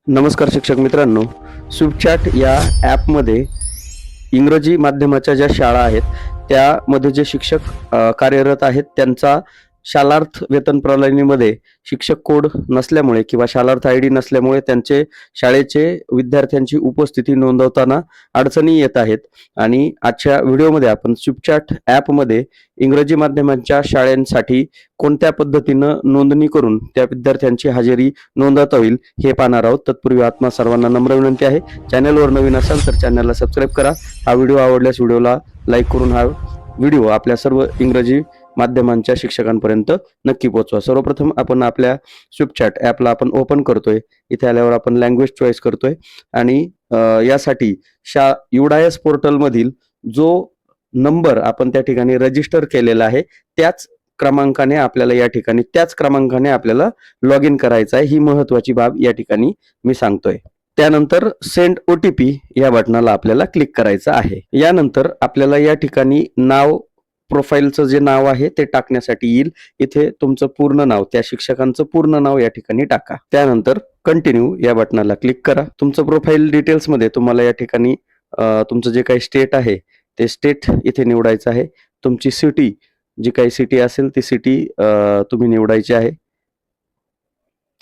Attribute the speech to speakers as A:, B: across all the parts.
A: नमस्कार शिक्षक मित्रांनो, स्विपचॅट या ॲपमध्ये इंग्रजी माध्यमाच्या ज्या शाळा आहेत त्यामध्ये जे शिक्षक कार्यरत आहेत त्यांचा शालार्थ वेतन प्रणालीमध्ये शिक्षक कोड नसल्यामुळे किंवा शालार्थ ID नसल्यामुळे त्यांचे शाळेचे विद्यार्थ्यांची उपस्थिती नोंदवताना अडचणी येत आहेत. आणि आजच्या व्हिडिओमध्ये आपण स्विपचॅट ॲपमध्ये इंग्रजी माध्यमांच्या शाळांसाठी कोणत्या पद्धतीनं नोंदणी करून त्या विद्यार्थ्यांची हजेरी नोंदवता होईल हे पाहणार आहोत. तत्पूर्वी आत्मा सर्वांना नम्र विनंती आहे, चॅनलवर नवीन असाल तर चॅनलला सबस्क्राईब करा. हा व्हिडिओ आवडल्यास व्हिडिओला लाईक करून हा व्हिडिओ आपल्या सर्व इंग्रजी माध्यमांच्या शिक्षकांपर्यंत नक्की पोहोचवा. सर्वप्रथम आपण आपल्या स्विपचॅट ॲपला आपण ओपन करतोय. इथे आल्यावर आपण लँग्वेज चॉईस करतोय आणि यासाठी UDIS पोर्टलमधील जो नंबर आपण त्या ठिकाणी रजिस्टर केलेला आहे त्याच क्रमांकाने आपल्याला लॉग इन करायचं आहे. ही महत्वाची बाब या ठिकाणी मी सांगतोय. त्यानंतर सेंड OTP या बटनाला आपल्याला क्लिक करायचं आहे. यानंतर आपल्याला या ठिकाणी प्रोफाईलचं जे नाव आहे ते टाकण्यासाठी येईल. इथे तुमचं पूर्ण नाव, त्या शिक्षकांचं पूर्ण नाव या ठिकाणी टाका. त्यानंतर कंटिन्यू या बटनाला क्लिक करा. तुमचं प्रोफाईल डिटेल्स मध्ये तुम्हाला या ठिकाणी तुमचं जे काही स्टेट आहे ते स्टेट इथे निवडायचं आहे. तुमची सिटी, जी काही सिटी असेल ती सिटी तुम्ही निवडायची आहे.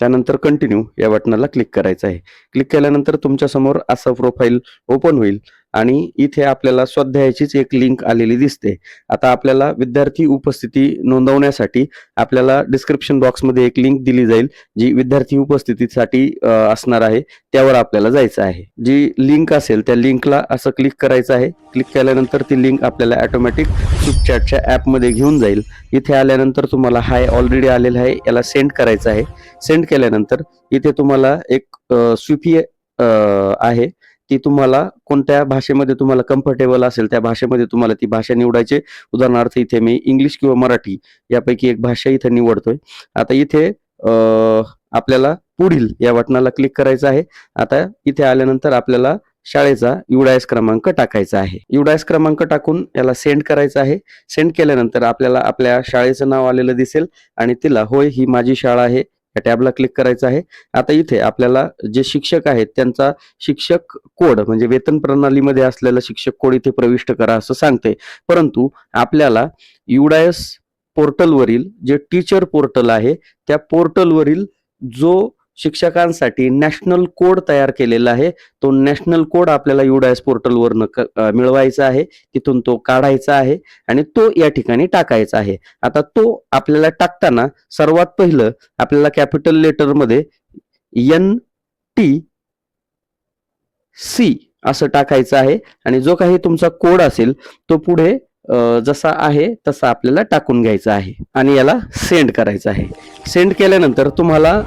A: त्यानंतर कंटिन्यू या बटनाला क्लिक करायचं आहे. क्लिक केल्यानंतर तुमच्या समोर असं प्रोफाईल ओपन होईल आणि इथे आपल्याला स्वाध्यायाचीच एक लिंक आलेली दिसते. आता आपल्याला विद्यार्थी उपस्थिती नोंदवण्यासाठी आपल्याला डिस्क्रिप्शन बॉक्समध्ये एक लिंक दिली जाईल जी विद्यार्थी उपस्थितीसाठी असणार आहे. त्यावर आपल्याला जायचं आहे. जी लिंक असेल त्या लिंकला असं क्लिक करायचं आहे. क्लिक केल्यानंतर ती लिंक आपल्याला ऑटोमॅटिक स्विपचॅटच्या ॲपमध्ये घेऊन जाईल. इथे आल्यानंतर तुम्हाला हाय ऑलरेडी आलेला आहे, याला सेंड करायचं आहे. सेंड केल्यानंतर इथे तुम्हाला एक स्विपी आहे, ती तुम्हाला कोणत्या भाषेमध्ये तुम्हाला कम्फर्टेबल असेल त्या भाषेमध्ये तुम्हाला ती भाषा निवडायची. उदाहरणार्थ इथे मी इंग्लिश किंवा मराठी यापैकी एक भाषा इथे निवडतोय. आता इथे आपल्याला पुढील या बटनाला क्लिक करायचं आहे. आता इथे आल्यानंतर आपल्याला शाळेचा UDIS क्रमांक टाकायचा आहे. UDIS क्रमांक टाकून याला सेंड करायचं आहे. सेंड केल्यानंतर आपल्याला आपल्या शाळेचं नाव आलेलं दिसेल आणि तिला होय ही माझी शाळा आहे या टॅबला क्लिक करायचं आहे. आता इथे आपल्याला जे शिक्षक आहेत त्यांचा शिक्षक कोड म्हणजे वेतन प्रणालीमध्ये असलेला शिक्षक कोड इथे प्रविष्ट करा असं सांगते. परंतु आपल्याला UDIS पोर्टलवरील जे टीचर पोर्टल आहे त्या पोर्टलवरील जो शिक्षकांसाठी नॅशनल कोड तयार केलेला आहे तो नॅशनल कोड आपल्याला UDIS पोर्टलवरनं मिळवायचा आहे. तिथून तो काढायचा आहे आणि तो या ठिकाणी टाकायचा आहे. आता तो आपल्याला टाकताना सर्वात पहिलं आपल्याला कॅपिटल लेटरमध्ये NTC असं टाकायचं आहे आणि जो काही तुमचा कोड असेल तो पुढे जसा आहे तसा आपल्याला टाकून घ्यायचा आहे आणि याला सेंड करायचं आहे. सेंड केल्यानंतर तुम्हाला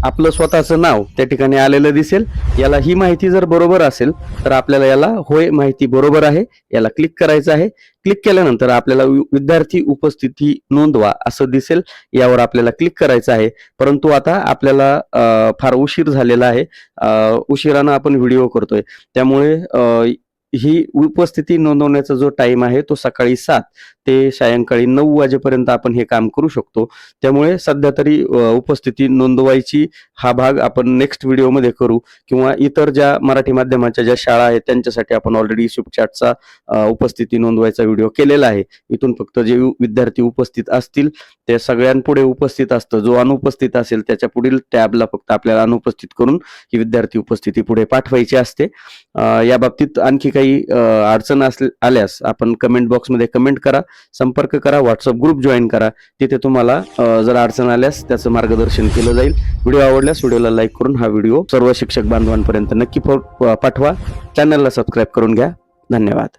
A: आपलं स्वतःचं नाव त्या ठिकाणी आलेलं दिसेल. याला ही माहिती जर बरोबर असेल तर आपल्याला याला होय माहिती बरोबर आहे याला क्लिक करायचं आहे. क्लिक केल्यानंतर आपल्याला विद्यार्थी उपस्थिती नोंदवा असं दिसेल, यावर आपल्याला क्लिक करायचं आहे. परंतु आता आपल्याला फार उशीर झालेला आहे, उशिरानं आपण व्हिडिओ करतोय, त्यामुळे ही उपस्थिती नोंदवण्याचा जो टाइम आहे तो सकाळी 7 ते सायंकाळी 9 वाजेपर्यंत आपण हे काम करू शकतो. त्यामुळे सध्या तरी उपस्थिती नोंदवायची हा भाग आपण नेक्स्ट व्हिडिओमध्ये करू किंवा इतर ज्या मराठी माध्यमाच्या ज्या शाळा आहेत त्यांच्यासाठी आपण ऑलरेडी स्विपचॅटचा उपस्थिती नोंदवायचा व्हिडिओ केलेला आहे. इथून फक्त जे विद्यार्थी उपस्थित असतील ते सगळ्यांपुढे उपस्थित असतं, जो अनुपस्थित असेल त्याच्या पुढील टॅबला फक्त आपल्याला अनुपस्थित करून ही विद्यार्थी उपस्थिती पुढे पाठवायची असते. या बाबतीत आणखी काही अडचण आल्यास आपण कमेंट बॉक्समध्ये कमेंट करा, संपर्क करा, व्हॉट्सअप ग्रुप जॉईन करा. तिथे तुम्हाला जर अडचण आल्यास त्याचं मार्गदर्शन केलं जाईल. व्हिडिओ आवडल्यास व्हिडिओला लाईक करून हा व्हिडिओ सर्व शिक्षक बांधवांपर्यंत नक्की पाठवा. चॅनलला सबस्क्राईब करून घ्या. धन्यवाद.